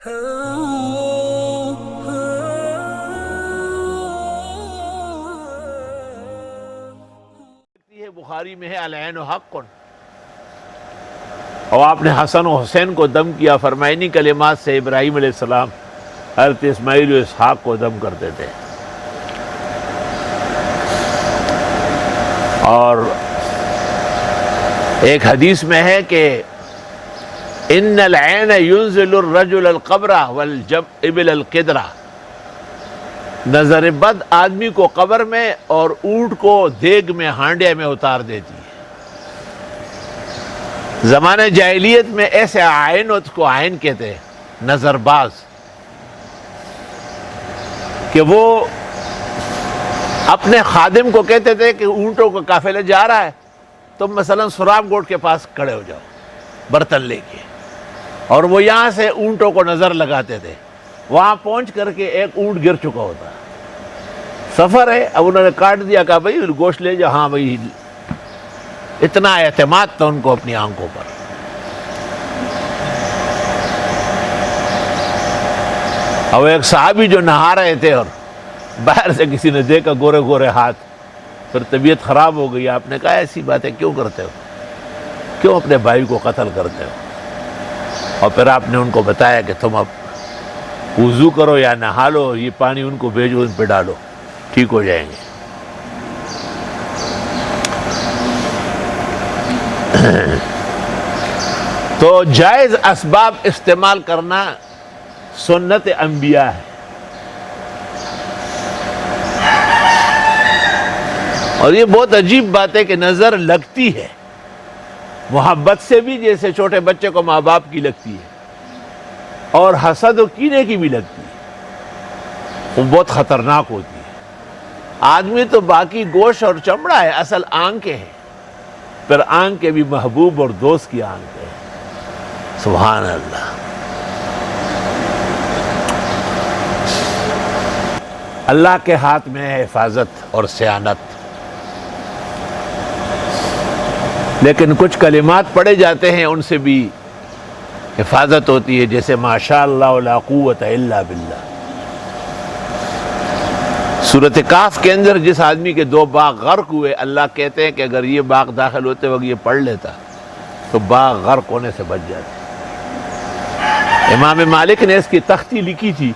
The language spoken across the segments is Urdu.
بخاری میں ہے العین حق، اور آپ نے حسن و حسین کو دم کیا، فرمایا انہی کلمات سے ابراہیم علیہ السلام حضرت اسماعیل و اسحاق کو دم کرتے تھے۔ اور ایک حدیث میں ہے کہ ان العین ينزل الرجل القبر والابل القدرہ، نظر بد آدمی کو قبر میں اور اونٹ کو دیگ میں ہانڈیا میں اتار دیتی ہے۔ زمانہ جاہلیت میں ایسے عائن کو عائن کہتے ہیں، نظر باز، کہ وہ اپنے خادم کو کہتے تھے کہ اونٹوں کا قافلہ جا رہا ہے، تم مثلا سراب گوٹ کے پاس کھڑے ہو جاؤ برتن لے کے، اور وہ یہاں سے اونٹوں کو نظر لگاتے تھے۔ وہاں پہنچ کر کے ایک اونٹ گر چکا ہوتا، سفر ہے، اب انہوں نے کاٹ دیا، کہا بھائی گوشت لے جاؤ، ہاں بھائی، اتنا اعتماد تھا ان کو اپنی آنکھوں پر۔ اور ایک صحابی جو نہا رہے تھے اور باہر سے کسی نے دیکھا گورے گورے ہاتھ، پھر طبیعت خراب ہو گئی، آپ نے کہا ایسی باتیں کیوں کرتے ہو، کیوں اپنے بھائی کو قتل کرتے ہو؟ اور پھر آپ نے ان کو بتایا کہ تم اب وضو کرو یا نہا لو، یہ پانی ان کو بھیجو، ان پہ ڈالو، ٹھیک ہو جائیں گے۔ تو جائز اسباب استعمال کرنا سنت انبیاء ہے، اور یہ بہت عجیب بات ہے کہ نظر لگتی ہے محبت سے بھی، جیسے چھوٹے بچے کو ماں باپ کی لگتی ہے، اور حسد و کینے کی بھی لگتی ہے، وہ بہت خطرناک ہوتی ہے۔ آدمی تو باقی گوشت اور چمڑا ہے، اصل آنکھیں ہیں، پھر آنکھیں بھی محبوب اور دوست کی آنکھیں ہیں۔ سبحان اللہ۔ اللہ کے ہاتھ میں ہے حفاظت اور صیانت، لیکن کچھ کلمات پڑھے جاتے ہیں ان سے بھی حفاظت ہوتی ہے، جیسے ماشاء اللہ لا قوت الا باللہ۔ سورۃ کہف کے اندر جس آدمی کے 2 باغ غرق ہوئے، اللہ کہتے ہیں کہ اگر یہ باغ داخل ہوتے وقت یہ پڑھ لیتا تو باغ غرق ہونے سے بچ جاتا۔ امام مالک نے اس کی تختی لکھی تھی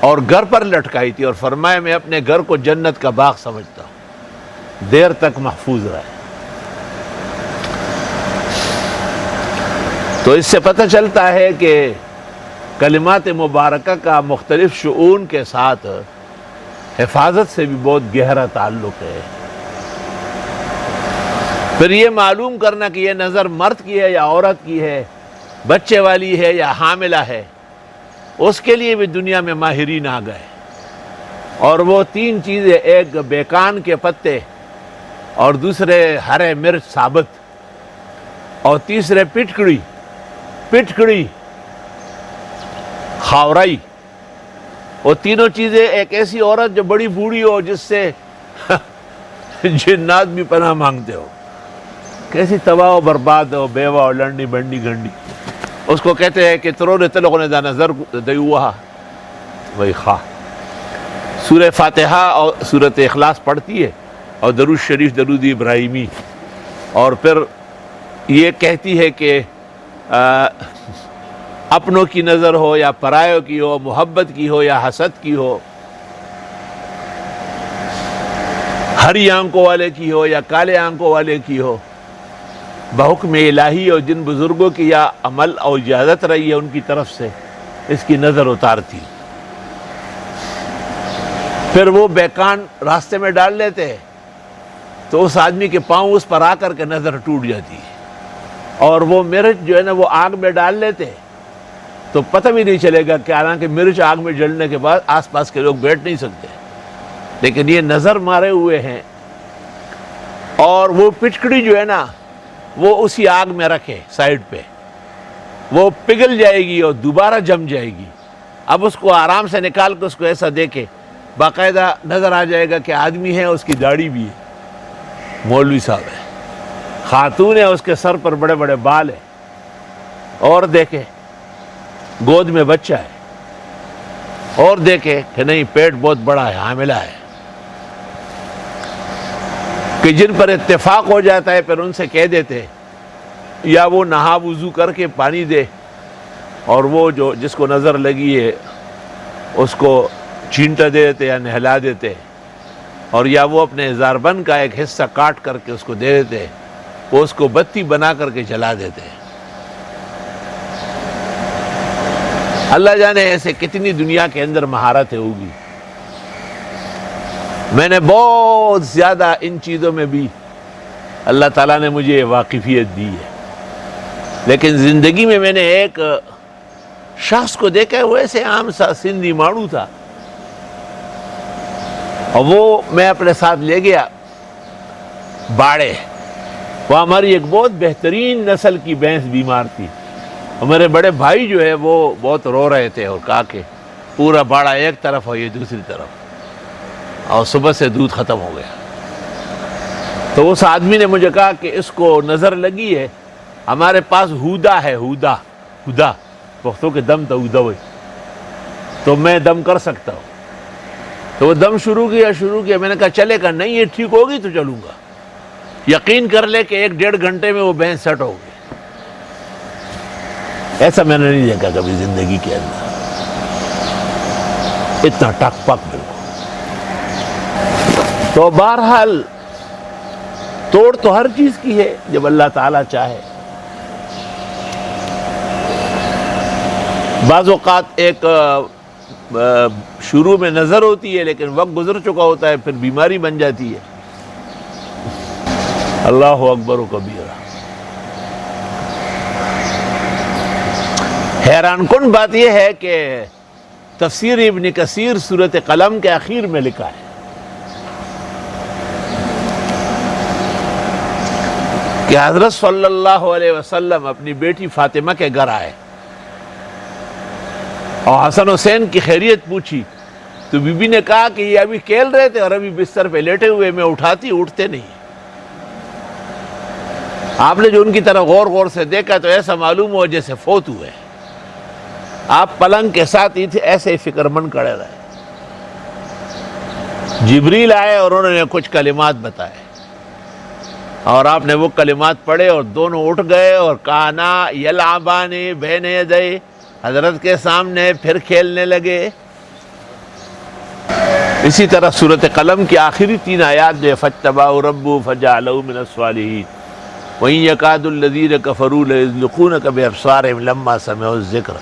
اور گھر پر لٹکائی تھی، اور فرمایا میں اپنے گھر کو جنت کا باغ سمجھتا ہوں، دیر تک محفوظ رہے۔ تو اس سے پتہ چلتا ہے کہ کلمات مبارکہ کا مختلف شؤون کے ساتھ حفاظت سے بھی بہت گہرا تعلق ہے۔ پھر یہ معلوم کرنا کہ یہ نظر مرد کی ہے یا عورت کی ہے، بچے والی ہے یا حاملہ ہے، اس کے لیے بھی دنیا میں ماہرین آ گئے، اور وہ 3 چیزیں، ایک بیکان کے پتے، اور دوسرے ہرے مرچ ثابت، اور تیسرے پٹکڑی خاورائی، وہ تینوں چیزیں ایک ایسی عورت جو بڑی بوڑھی ہو، جس سے جنات بھی پناہ مانگتے ہو، کیسی تباہ و برباد ہو، بیوہ اور لنڈی بنڈی گھنڈی، اس کو کہتے ہیں کہ ترور تلغ نے دا نظر دیوہا وہی خواہ۔ سورہ فاتحہ اور سورۃ اخلاص پڑھتی ہے، اور درود شریف درود ابراہیمی، اور پھر یہ کہتی ہے کہ اپنوں کی نظر ہو یا پرایوں کی ہو، محبت کی ہو یا حسد کی ہو، ہری آنکھوں والے کی ہو یا کالے آنکھوں والے کی ہو، بحکم الہی اور جن بزرگوں کی یا عمل اور اجازت رہی ہے ان کی طرف سے اس کی نظر اتارتی۔ پھر وہ بیکان راستے میں ڈال لیتے ہیں تو اس آدمی کے پاؤں اس پر آ کر کے نظر ٹوٹ جاتی ہے، اور وہ مرچ جو ہے نا وہ آگ میں ڈال لیتے ہیں تو پتہ بھی نہیں چلے گا کہ حالانکہ مرچ آگ میں جلنے کے بعد آس پاس کے لوگ بیٹھ نہیں سکتے، لیکن یہ نظر مارے ہوئے ہیں۔ اور وہ پچکڑی جو ہے نا وہ اسی آگ میں رکھے سائیڈ پہ، وہ پگھل جائے گی اور دوبارہ جم جائے گی۔ اب اس کو آرام سے نکال کے اس کو ایسا دیکھے، باقاعدہ نظر آ جائے گا کہ آدمی ہے، اس کی داڑھی بھی ہے، مولوی صاحب ہے، خاتون ہے، اس کے سر پر بڑے بڑے بال ہیں، اور دیکھے گود میں بچہ ہے اور دیکھے کہ نہیں پیٹ بہت بڑا ہے، حاملہ ہے، کہ جن پر اتفاق ہو جاتا ہے پھر ان سے کہہ دیتے یا وہ نہا وضو کر کے پانی دے، اور وہ جو جس کو نظر لگی ہے اس کو چھینٹا دے دیتے یا نہلا دیتے، اور یا وہ اپنے ہزار بند کا ایک حصہ کاٹ کر کے اس کو دے دیتے، وہ اس کو بتی بنا کر کے جلا دیتے۔ اللہ جانے ایسے کتنی دنیا کے اندر مہارتیں ہوگی۔ میں نے بہت زیادہ ان چیزوں میں بھی اللہ تعالیٰ نے مجھے یہ واقفیت دی ہے، لیکن زندگی میں میں نے ایک شخص کو دیکھا، وہ ایسے عام سا سندھی ماڑو تھا، اور وہ میں اپنے ساتھ لے گیا باڑے۔ وہ ہماری ایک بہت بہترین نسل کی بھینس بیمار تھی، اور میرے بڑے بھائی جو ہے وہ بہت رو رہے تھے اور کہا کہ پورا باڑا ایک طرف اور یہ دوسری طرف، اور صبح سے دودھ ختم ہو گیا۔ تو اس آدمی نے مجھے کہا کہ اس کو نظر لگی ہے، ہمارے پاس ہودا ہے، ہودا پختوں کے دم تو ہودا ہوئی، تو میں دم کر سکتا ہوں۔ تو وہ دم شروع کیا، میں نے کہا چلے گا؟ نہیں، یہ ٹھیک ہوگی تو چلوں گا۔ یقین کر لے کہ 1-1.5 گھنٹے میں وہ بھینس سیٹ ہو گئی۔ ایسا میں نے نہیں دیکھا کبھی زندگی کے اندر، اتنا ٹک پک بالکل۔ تو بہرحال توڑ تو ہر چیز کی ہے جب اللہ تعالیٰ چاہے۔ بعض اوقات ایک شروع میں نظر ہوتی ہے لیکن وقت گزر چکا ہوتا ہے، پھر بیماری بن جاتی ہے۔ اللہ اکبر و کبیرہ۔ حیران کن بات یہ ہے کہ تفسیر ابن کثیر سورۃ قلم کے آخر میں لکھا ہے کہ حضرت صلی اللہ علیہ وسلم اپنی بیٹی فاطمہ کے گھر آئے اور حسن حسین کی خیریت پوچھی، تو بی بی نے کہا کہ یہ ابھی کھیل رہے تھے اور ابھی بستر پہ لیٹے ہوئے، میں اٹھتے نہیں۔ آپ نے جو ان کی طرف غور سے دیکھا تو ایسا معلوم ہو جیسے فوت ہوئے۔ آپ پلنگ کے ساتھ ہی تھے، ایسے ہی فکر مند کھڑے رہے۔ جبریل آئے اور انہوں نے کچھ کلمات بتائے، اور آپ نے وہ کلمات پڑھے اور دونوں اٹھ گئے اور کانا یلعبان بین یدی، حضرت کے سامنے پھر کھیلنے لگے۔ اسی طرح سورۃ قلم کی آخری 3 آیات جو فاجتباہ ربہ فجعلہ من الصالحین وَإِن يَكَادُ الَّذِينَ كَفَرُوا لَيُزْلِقُونَكَ بِأَبْصَارِهِمْ لَمَّا سَمِعُوا الذِّكْرَ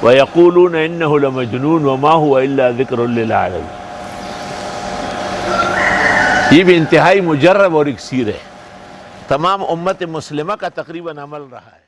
وَيَقُولُونَ إِنَّهُ لَمَجْنُونٌ وَمَا هُوَ إِلَّا ذِكْرٌ لِّلْعَالَمِينَ۔ یہ بھی انتہائی مجرب اور اکسیر ہے، تمام امت مسلمہ کا تقریباً عمل رہا ہے۔